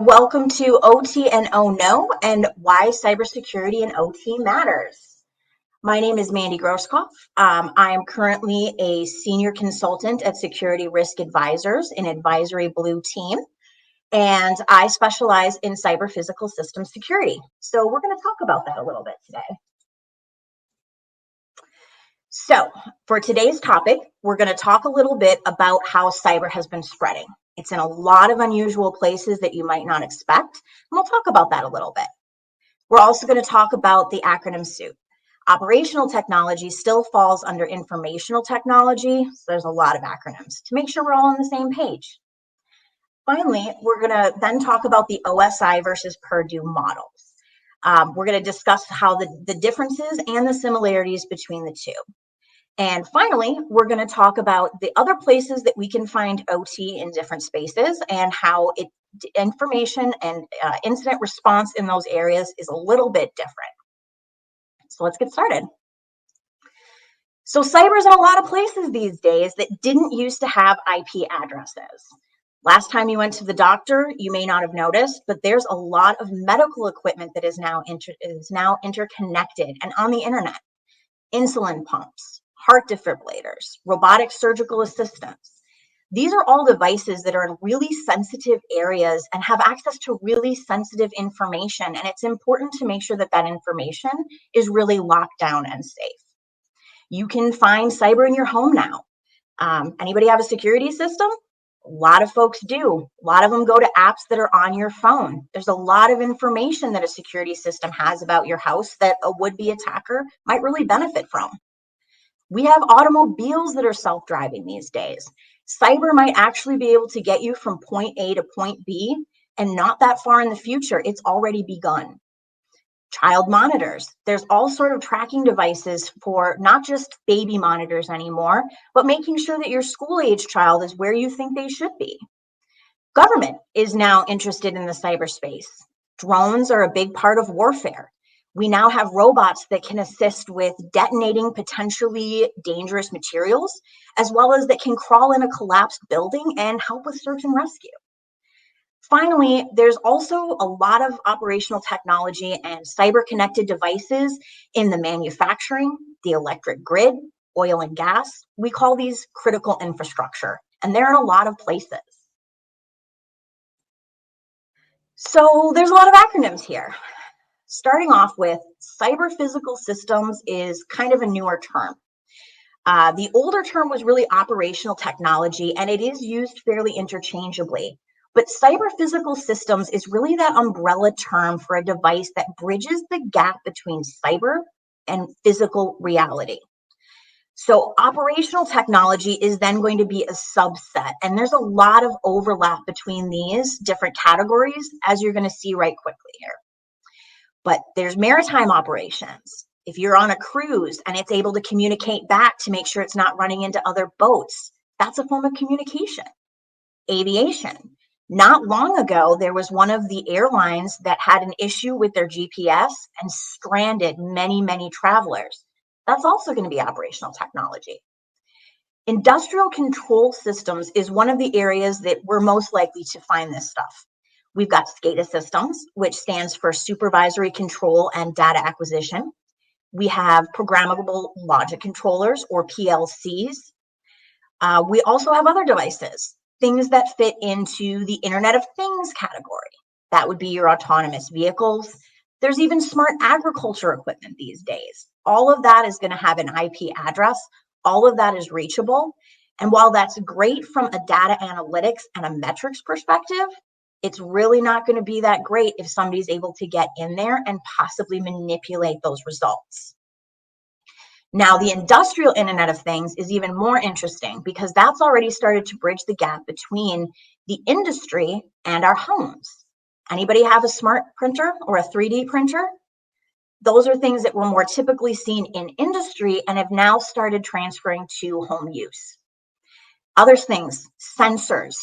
Welcome to OT and Oh No and why cybersecurity and OT matters. My name is Mandie Grosskopf. I am currently a senior consultant at Security Risk Advisors, an advisory blue team, and I specialize in cyber physical system security. So we're going to talk about that a little bit today. So for today's topic, we're going to talk a little bit about how cyber has been spreading. It's in a lot of unusual places that you might not expect, and we'll talk about that a little bit. We're also going to talk about the acronym SUIT. Operational technology still falls under informational technology, so there's a lot of acronyms to make sure we're all on the same page. Finally, we're going to then talk about the OSI versus Purdue models. We're going to discuss how the differences and the similarities between the two. And finally, we're going to talk about the other places that we can find OT in different spaces and how information and incident response in those areas is a little bit different. So let's get started. So cyber's in a lot of places these days that didn't used to have IP addresses. Last time you went to the doctor, you may not have noticed, but there's a lot of medical equipment that is now interconnected and on the internet. Insulin pumps, heart defibrillators, robotic surgical assistants. These are all devices that are in really sensitive areas and have access to really sensitive information. And it's important to make sure that that information is really locked down and safe. You can find cyber in your home now. Anybody have a security system? A lot of folks do. A lot of them go to apps that are on your phone. There's a lot of information that a security system has about your house that a would-be attacker might really benefit from. We have automobiles that are self-driving these days. Cyber might actually be able to get you from point A to point B, and not that far in the future, it's already begun. Child monitors. There's all sort of tracking devices for not just baby monitors anymore, but making sure that your school-age child is where you think they should be. Government is now interested in the cyberspace. Drones are a big part of warfare. We now have robots that can assist with detonating potentially dangerous materials, as well as that can crawl in a collapsed building and help with search and rescue. Finally, there's also a lot of operational technology and cyber-connected devices in the manufacturing, the electric grid, oil and gas. We call these critical infrastructure, and they're in a lot of places. So there's a lot of acronyms here. Starting off with, cyber physical systems is kind of a newer term. The older term was really operational technology, and it is used fairly interchangeably. But cyber physical systems is really that umbrella term for a device that bridges the gap between cyber and physical reality. So operational technology is then going to be a subset, and there's a lot of overlap between these different categories, as you're going to see right quickly here. But there's maritime operations. If you're on a cruise and it's able to communicate back to make sure it's not running into other boats, that's a form of communication. Aviation. Not long ago, there was one of the airlines that had an issue with their GPS and stranded many, many travelers. That's also going to be operational technology. Industrial control systems is one of the areas that we're most likely to find this stuff. We've got SCADA systems, which stands for supervisory control and data acquisition. We have programmable logic controllers, or PLCs. We also have other devices, things that fit into the Internet of Things category. That would be your autonomous vehicles. There's even smart agriculture equipment these days. All of that is going to have an IP address. All of that is reachable. And while that's great from a data analytics and a metrics perspective, it's really not going to be that great if somebody's able to get in there and possibly manipulate those results. Now, the industrial Internet of Things is even more interesting because that's already started to bridge the gap between the industry and our homes. Anybody have a smart printer or a 3D printer? Those are things that were more typically seen in industry and have now started transferring to home use. Other things, sensors,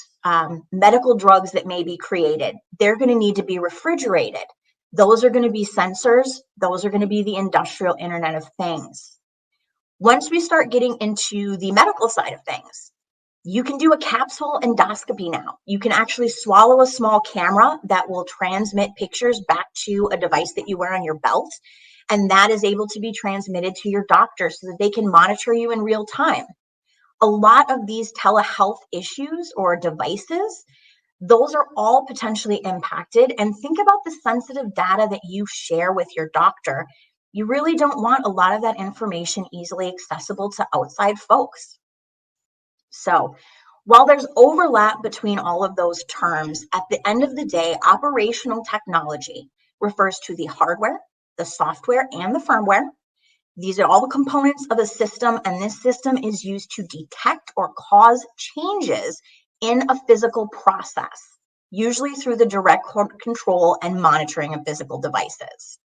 medical drugs that may be created, they're going to need to be refrigerated. Those are going to be sensors. Those are going to be the industrial Internet of Things. Once we start getting into the medical side of things, You can do a capsule endoscopy now. You can actually swallow a small camera that will transmit pictures back to a device that you wear on your belt. And that is able to be transmitted to your doctor so that they can monitor you in real time. A lot of these telehealth issues or devices, those are all potentially impacted. And think about the sensitive data that you share with your doctor. You really don't want a lot of that information easily accessible to outside folks. So while there's overlap between all of those terms, at the end of the day, operational technology refers to the hardware, the software, and the firmware. These are all the components of a system, and this system is used to detect or cause changes in a physical process, usually through the direct control and monitoring of physical devices.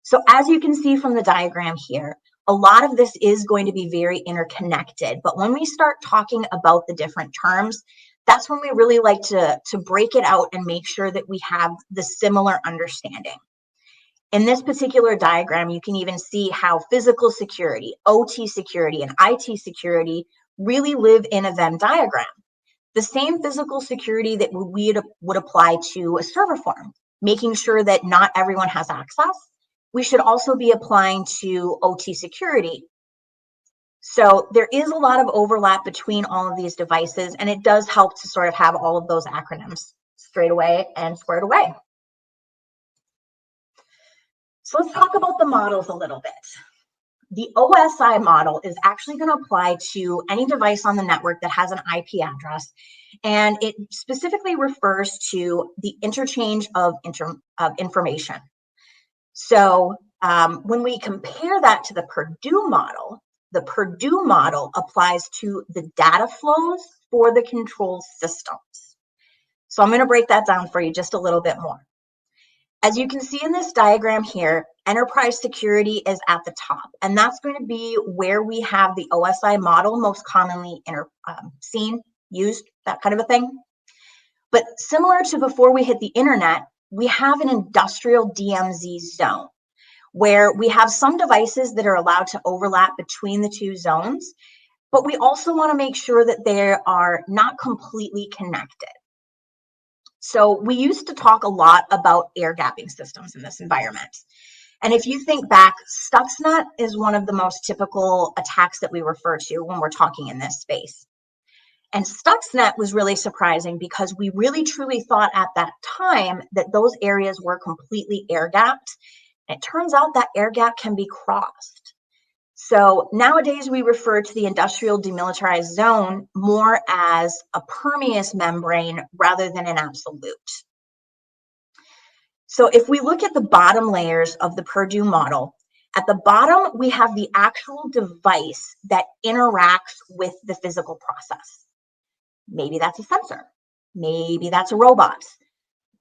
So as you can see from the diagram here, a lot of this is going to be very interconnected, but when we start talking about the different terms, that's when we really like to break it out and make sure that we have the similar understanding. In this particular diagram, you can even see how physical security, OT security, and IT security really live in a Venn diagram. The same physical security that we would apply to a server farm, making sure that not everyone has access, we should also be applying to OT security. So there is a lot of overlap between all of these devices, and it does help to sort of have all of those acronyms straight away and squared away. So let's talk about the models a little bit. The OSI model is actually going to apply to any device on the network that has an IP address, and it specifically refers to the interchange of information. So when we compare that to the Purdue model applies to the data flows for the control systems. So I'm going to break that down for you just a little bit more. As you can see in this diagram here, enterprise security is at the top, and that's going to be where we have the OSI model most commonly seen, used, that kind of a thing. But similar to before we hit the internet, we have an industrial DMZ zone where we have some devices that are allowed to overlap between the two zones, but we also want to make sure that they are not completely connected. So we used to talk a lot about air gapping systems in this environment. And if you think back, Stuxnet is one of the most typical attacks that we refer to when we're talking in this space. And Stuxnet was really surprising because we really truly thought at that time that those areas were completely air gapped. And it turns out that air gap can be crossed. So nowadays we refer to the industrial demilitarized zone more as a permeous membrane rather than an absolute. So if we look at the bottom layers of the Purdue model, at the bottom we have the actual device that interacts with the physical process. Maybe that's a sensor, maybe that's a robot,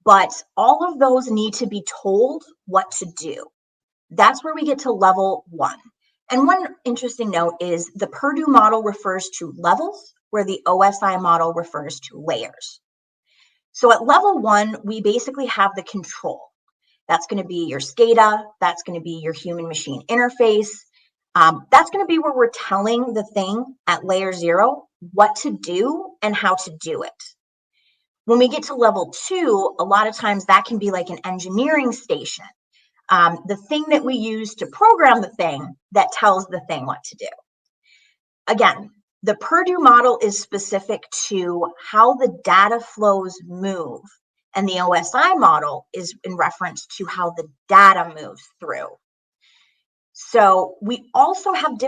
but all of those need to be told what to do. That's where we get to level 1. And one interesting note is the Purdue model refers to levels, where the OSI model refers to layers. So at level 1, we basically have the control. That's going to be your SCADA, that's going to be your human-machine interface. That's going to be where we're telling the thing at layer 0 what to do and how to do it. When we get to level 2, a lot of times that can be like an engineering station. The thing that we use to program the thing that tells the thing what to do. Again, the Purdue model is specific to how the data flows move, and the OSI model is in reference to how the data moves through. So we also have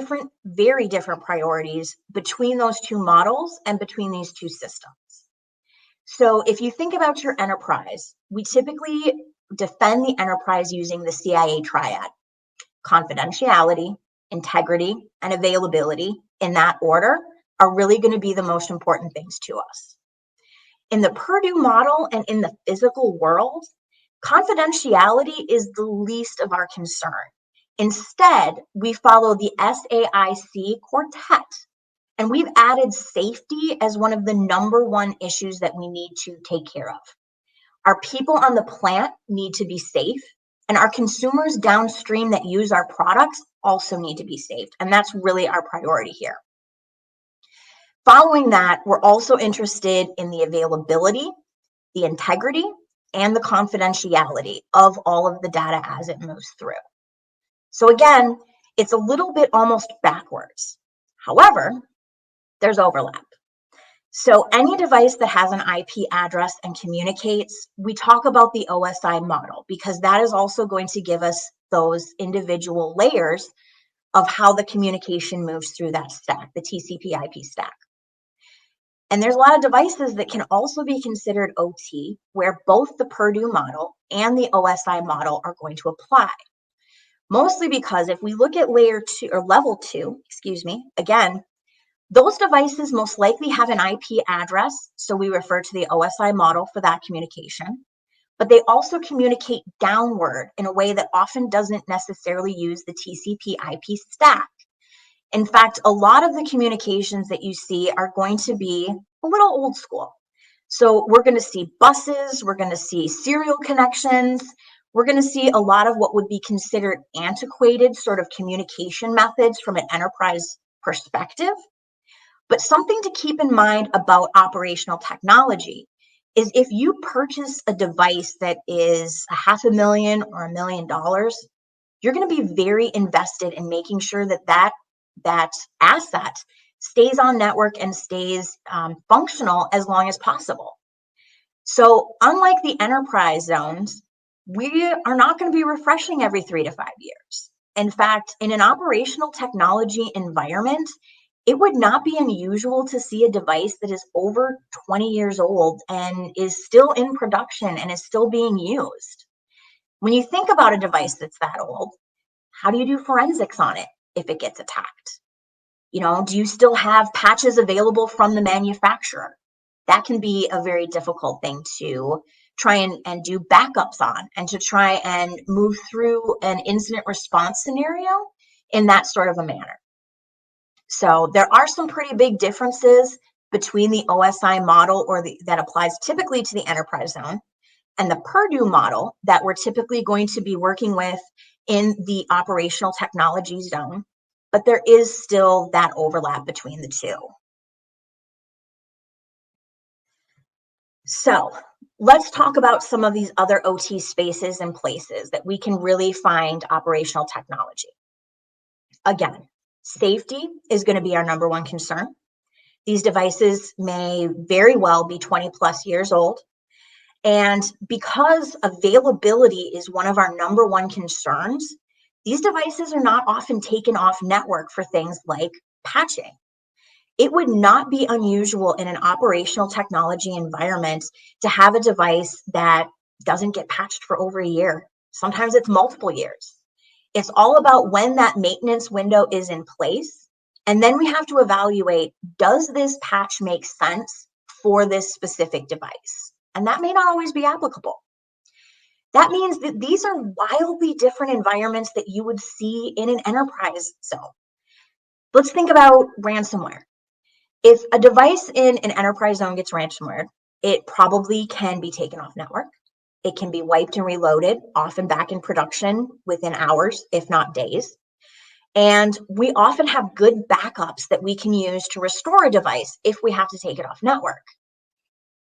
very different priorities between those two models and between these two systems. So if you think about your enterprise, we typically defend the enterprise using the CIA triad: confidentiality, integrity, and availability, in that order, are really going to be the most important things to us. In the Purdue model and in the physical world, confidentiality is the least of our concern. Instead, we follow the SAIC quartet, and we've added safety as one of the #1 issues that we need to take care of. Our people on the plant need to be safe, and our consumers downstream that use our products also need to be safe. And that's really our priority here. Following that, we're also interested in the availability, the integrity, and the confidentiality of all of the data as it moves through. So again, it's a little bit almost backwards. However, there's overlap. So any device that has an IP address and communicates, we talk about the OSI model because that is also going to give us those individual layers of how the communication moves through that stack, the TCP/IP stack. And there's a lot of devices that can also be considered OT, where both the Purdue model and the OSI model are going to apply. Mostly because if we look at layer 2 or level 2, again, those devices most likely have an IP address, so we refer to the OSI model for that communication, but they also communicate downward in a way that often doesn't necessarily use the TCP/IP stack. In fact, a lot of the communications that you see are going to be a little old school. So we're going to see buses, we're going to see serial connections, we're going to see a lot of what would be considered antiquated sort of communication methods from an enterprise perspective. But something to keep in mind about operational technology is if you purchase a device that is $500,000 or $1 million, you're going to be very invested in making sure that that asset stays on network and stays functional as long as possible. So unlike the enterprise zones, we are not going to be refreshing every 3 to 5 years. In fact, in an operational technology environment, it would not be unusual to see a device that is over 20 years old and is still in production and is still being used. When you think about a device that's that old, how do you do forensics on it if it gets attacked? Do you still have patches available from the manufacturer? That can be a very difficult thing to try and do backups on and to try and move through an incident response scenario in that sort of a manner. So there are some pretty big differences between the OSI model that applies typically to the enterprise zone and the Purdue model that we're typically going to be working with in the operational technology zone, but there is still that overlap between the two. So let's talk about some of these other OT spaces and places that we can really find operational technology. Again, safety is going to be our number one concern. These devices may very well be 20 plus years old. And because availability is one of our number one concerns, these devices are not often taken off network for things like patching. It would not be unusual in an operational technology environment to have a device that doesn't get patched for over a year. Sometimes it's multiple years. It's all about when that maintenance window is in place. And then we have to evaluate, does this patch make sense for this specific device? And that may not always be applicable. That means that these are wildly different environments that you would see in an enterprise zone. Let's think about ransomware. If a device in an enterprise zone gets ransomware, it probably can be taken off network. It can be wiped and reloaded, often back in production within hours, if not days. And we often have good backups that we can use to restore a device if we have to take it off network.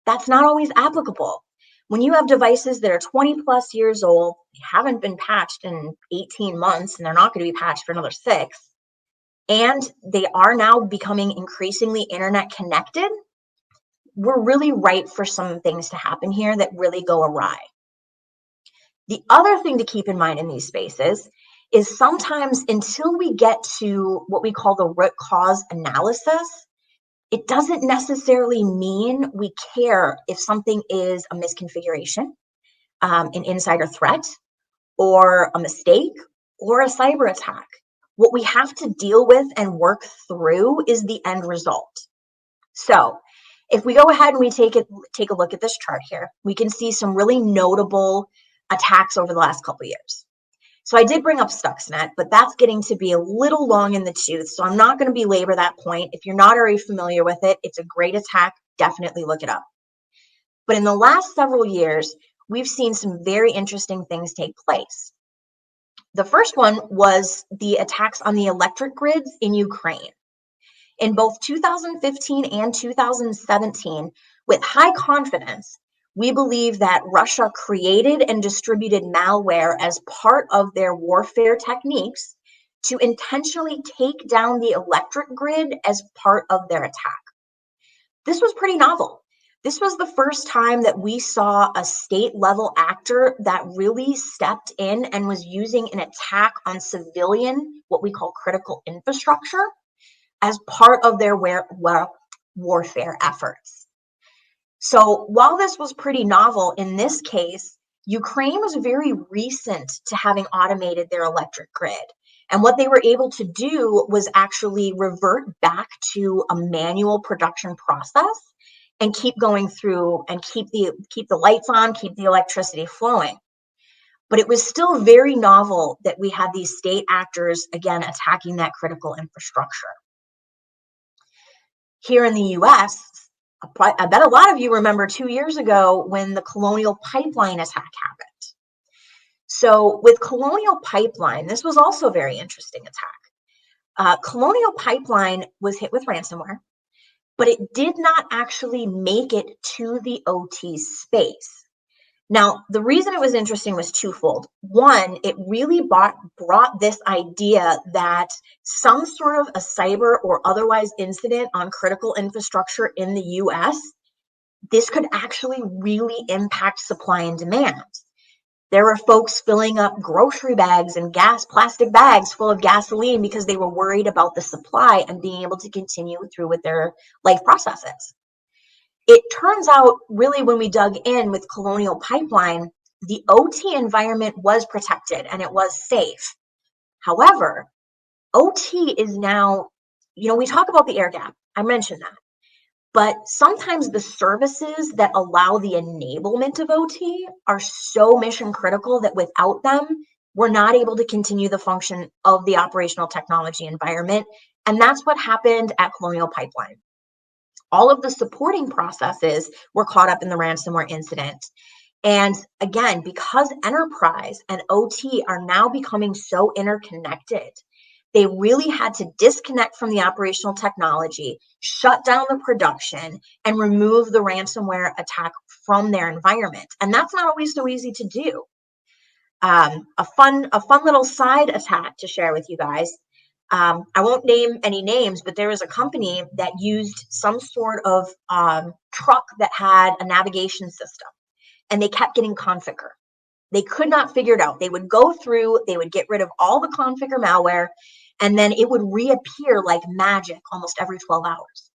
That's not always applicable. When you have devices that are 20 plus years old, haven't been patched in 18 months, and they're not going to be patched for another 6, and they are now becoming increasingly internet connected, we're really ripe for some things to happen here that really go awry. The other thing to keep in mind in these spaces is sometimes until we get to what we call the root cause analysis, it doesn't necessarily mean we care if something is a misconfiguration, an insider threat, or a mistake, or a cyber attack. What we have to deal with and work through is the end result. So if we go ahead and we take a look at this chart here, we can see some really notable attacks over the last couple of years. So I did bring up Stuxnet, but that's getting to be a little long in the tooth, so I'm not going to belabor that point. If you're not already familiar with it, it's a great attack. Definitely look it up. But in the last several years, we've seen some very interesting things take place. The first one was the attacks on the electric grids in Ukraine. In both 2015 and 2017, with high confidence, we believe that Russia created and distributed malware as part of their warfare techniques to intentionally take down the electric grid as part of their attack. This was pretty novel. This was the first time that we saw a state level actor that really stepped in and was using an attack on civilian, what we call critical infrastructure, as part of their warfare efforts. So while this was pretty novel, in this case, Ukraine was very recent to having automated their electric grid. And what they were able to do was actually revert back to a manual production process and keep going through and keep the lights on, keep the electricity flowing. But it was still very novel that we had these state actors, again, attacking that critical infrastructure. Here in the US, I bet a lot of you remember 2 years ago when the Colonial Pipeline attack happened. So with Colonial Pipeline, this was also a very interesting attack. Colonial Pipeline was hit with ransomware, but it did not actually make it to the OT space. Now, the reason it was interesting was twofold. One, it really brought this idea that some sort of a cyber or otherwise incident on critical infrastructure in the US, this could actually really impact supply and demand. There were folks filling up grocery bags and plastic bags full of gasoline because they were worried about the supply and being able to continue through with their life processes. It turns out, really, when we dug in with Colonial Pipeline, the OT environment was protected and it was safe. However, OT is now, we talk about the air gap. I mentioned that. But sometimes the services that allow the enablement of OT are so mission critical that without them, we're not able to continue the function of the operational technology environment. And that's what happened at Colonial Pipeline. All of the supporting processes were caught up in the ransomware incident. And again, because enterprise and OT are now becoming so interconnected, they really had to disconnect from the operational technology, shut down the production, and remove the ransomware attack from their environment. And that's not always so easy to do. A fun little side attack to share with you guys. I won't name any names, but there was a company that used some sort of truck that had a navigation system, and they kept getting configure. They could not figure it out. They would go through, they would get rid of all the configure malware, and then it would reappear like magic almost every 12 hours.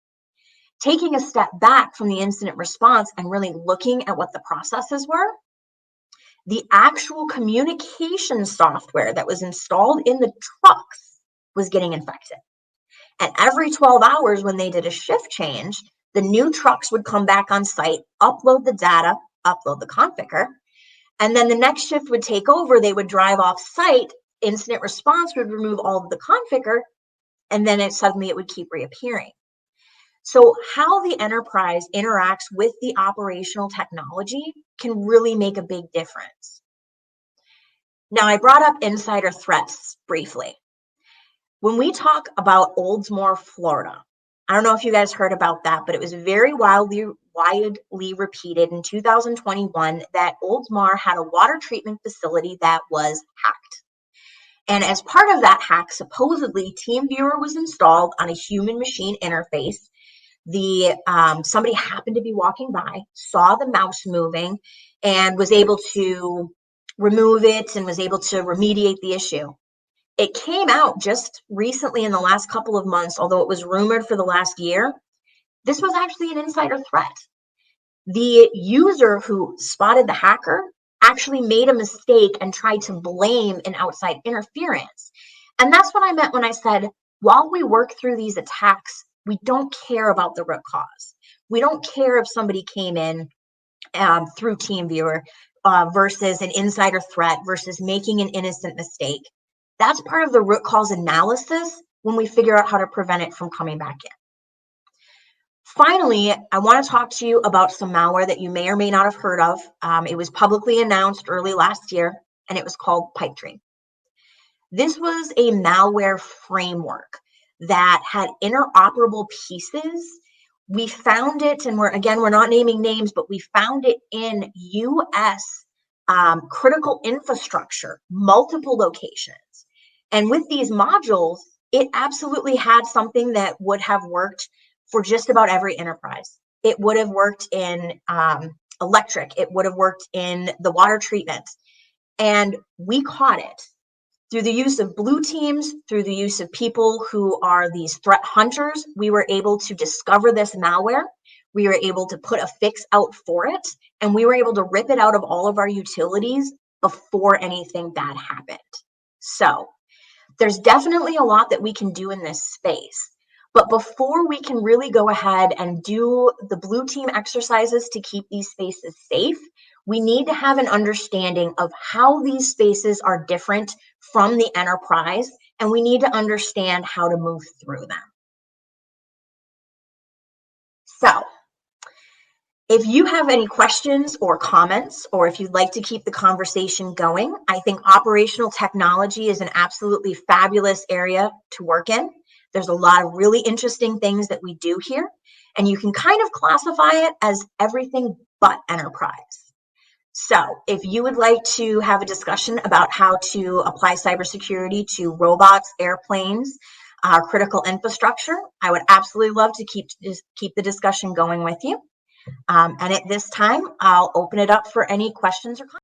Taking a step back from the incident response and really looking at what the processes were, the actual communication software that was installed in the trucks was getting infected. And every 12 hours when they did a shift change, the new trucks would come back on site, upload the data, upload the configure, and then the next shift would take over. They would drive off site, incident response would remove all of the configure, and then suddenly it would keep reappearing. So how the enterprise interacts with the operational technology can really make a big difference. Now, I brought up insider threats briefly. When we talk about Oldsmar, Florida, I don't know if you guys heard about that, but it was very widely repeated in 2021 that Oldsmar had a water treatment facility that was hacked. And as part of that hack, supposedly TeamViewer was installed on a human machine interface. Somebody happened to be walking by, saw the mouse moving, and was able to remove it and was able to remediate the issue. It came out just recently in the last couple of months, although it was rumored for the last year. This was actually an insider threat. The user who spotted the hacker actually made a mistake and tried to blame an outside interference. And that's what I meant when I said, while we work through these attacks, we don't care about the root cause. We don't care if somebody came in through TeamViewer versus an insider threat versus making an innocent mistake. That's part of the root cause analysis when we figure out how to prevent it from coming back in. Finally, I want to talk to you about some malware that you may or may not have heard of. It was publicly announced early last year, and it was called Pipedream. This was a malware framework that had interoperable pieces. We found it, and we're not naming names, but we found it in US critical infrastructure, multiple locations. And with these modules, it absolutely had something that would have worked for just about every enterprise. It would have worked in electric, it would have worked in the water treatment. And we caught it through the use of blue teams, through the use of people who are these threat hunters. We were able to discover this malware. We were able to put a fix out for it, and we were able to rip it out of all of our utilities before anything bad happened. So there's definitely a lot that we can do in this space. But before we can really go ahead and do the blue team exercises to keep these spaces safe, we need to have an understanding of how these spaces are different from the enterprise, and we need to understand how to move through them. So, if you have any questions or comments, or if you'd like to keep the conversation going, I think operational technology is an absolutely fabulous area to work in. There's a lot of really interesting things that we do here, and you can kind of classify it as everything but enterprise. So if you would like to have a discussion about how to apply cybersecurity to robots, airplanes, critical infrastructure, I would absolutely love to keep the discussion going with you. And at this time, I'll open it up for any questions or comments.